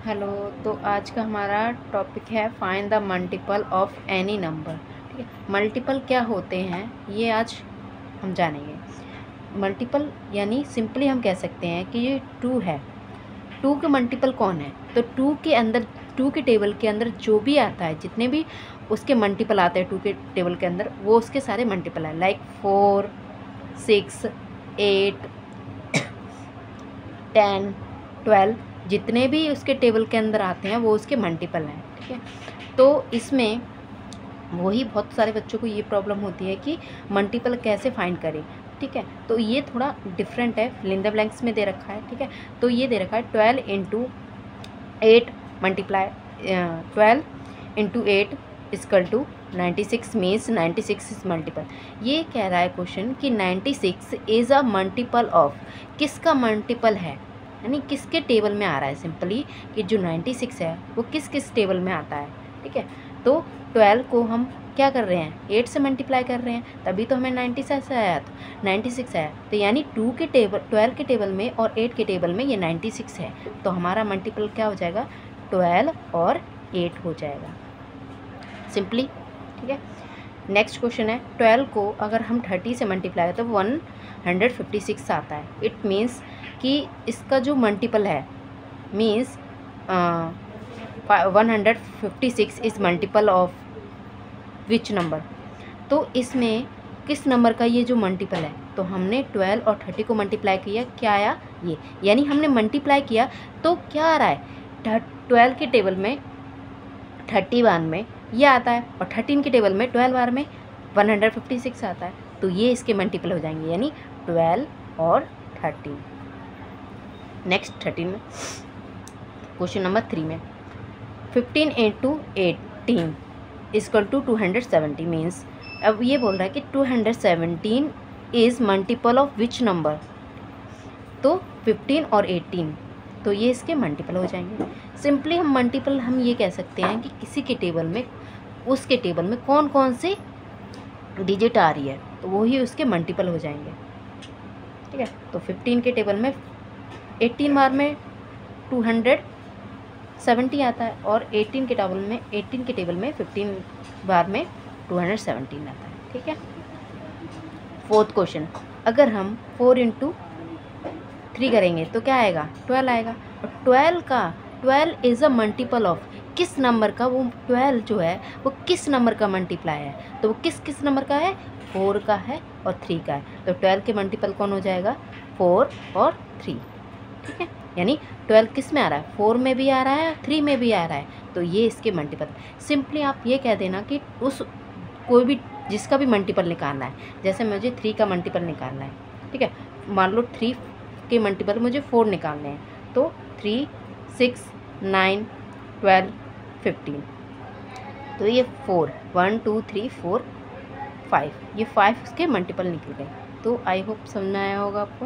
Hello. तो आज का हमारा टॉपिक है find the multiple of any number. ठीक है, मल्टीपल क्या होते हैं ये आज हम जानेंगे। मल्टीपल यानी सिंपली हम कह सकते हैं कि ये 2 है। 2 के मल्टीपल कौन है? तो 2 के अंदर, 2 के टेबल के अंदर जो भी आता है, जितने भी उसके मल्टीपल आते हैं 2 के टेबल के अंदर, वो उसके सारे मल्टीपल है। लाइक 4, 6, 8, 10, 12, जितने भी उसके टेबल के अंदर आते हैं वो उसके मल्टीपल हैं। ठीक है, तो इसमें वही बहुत सारे बच्चों को ये प्रॉब्लम होती है कि मल्टीपल कैसे फाइंड करें। ठीक है, तो ये थोड़ा डिफरेंट है, फिल इन द ब्लैंक्स में दे रखा है। ठीक है, तो ये दे रखा है 12 into 8 multiply 12 into 8 equal to 96 means 96 is multiple. ये कह रहा है क्वेश्चन कि 96 इज़ अ मल्टीपल ऑफ, किसका मल्टीपल है, यानी किसके टेबल में आ रहा है। सिंपली कि जो 96 है वो किस किस टेबल में आता है। ठीक है, तो 12 को हम क्या कर रहे हैं, 8 से मल्टीप्लाई कर रहे हैं, तभी तो हमें 96 आया, तो 96 आया। तो यानी 2 के टेबल, 12 के टेबल में और 8 के टेबल में ये 96 है। तो हमारा मल्टीपल क्या हो जाएगा, 12 और 8 हो जाएगा सिंपली। ठीक है, नेक्स्ट क्वेश्चन है 12 को अगर हम 30 से मल्टीप्लाई करें तो 156 आता है। इट मीन्स कि इसका जो मल्टीपल है means 156 is multiple of which number. तो इसमें किस नंबर का ये जो मल्टीपल है, तो हमने 12 और 30 को मल्टीप्लाई किया, क्या आया ये, यानी हमने मल्टीप्लाई किया तो क्या आ रहा है, 12 के टेबल में 30 बार में ये आता है और 13 के टेबल में 12 बार में 156 आता है। तो ये इसके मल्टीपल हो जाएंगे, यानी 12 और 13। नेक्स्ट 13 में, क्वेश्चन नंबर 3 में 15 इंटू 18 इक्वल टू 270 मीन्स, अब ये बोल रहा है कि 217 is multiple of which number. तो 15 और 18, तो ये इसके मल्टीपल हो जाएंगे। सिंपली हम मल्टीपल हम ये कह सकते हैं कि किसी के टेबल में, उसके टेबल में कौन कौन से डिजिट आ रही है, तो वही उसके मल्टीपल हो जाएंगे। ठीक है, तो 15 के टेबल में 18 बार में 270 आता है और 18 के टेबल में 15 बार में 217 आता है। ठीक है, फोर्थ क्वेश्चन, अगर हम 4 इंटू 3 करेंगे तो क्या आएगा, 12 आएगा। और 12 इज़ अ मल्टीपल ऑफ किस नंबर का, वो 12 जो है वो किस नंबर का मल्टीप्लाई है, तो वो किस किस नंबर का है, 4 का है और 3 का है। तो 12 के मल्टीपल कौन हो जाएगा, 4 और 3। ठीक है, यानी 12 किस में आ रहा है, 4 में भी आ रहा है, 3 में भी आ रहा है, तो ये इसके मल्टीपल। सिंपली आप ये कह देना कि उस कोई भी जिसका भी मल्टीपल निकालना है, जैसे मुझे 3 का मल्टीपल निकालना है। ठीक है, मान लो 3 के मल्टीपल मुझे 4 निकालने हैं, तो 3, 6, 9, 12, 15, तो ये 4, 1, 2, 3, 4, 5, ये 5 उसके मल्टीपल निकल गए। तो आई होप समझ में आया होगा आपको।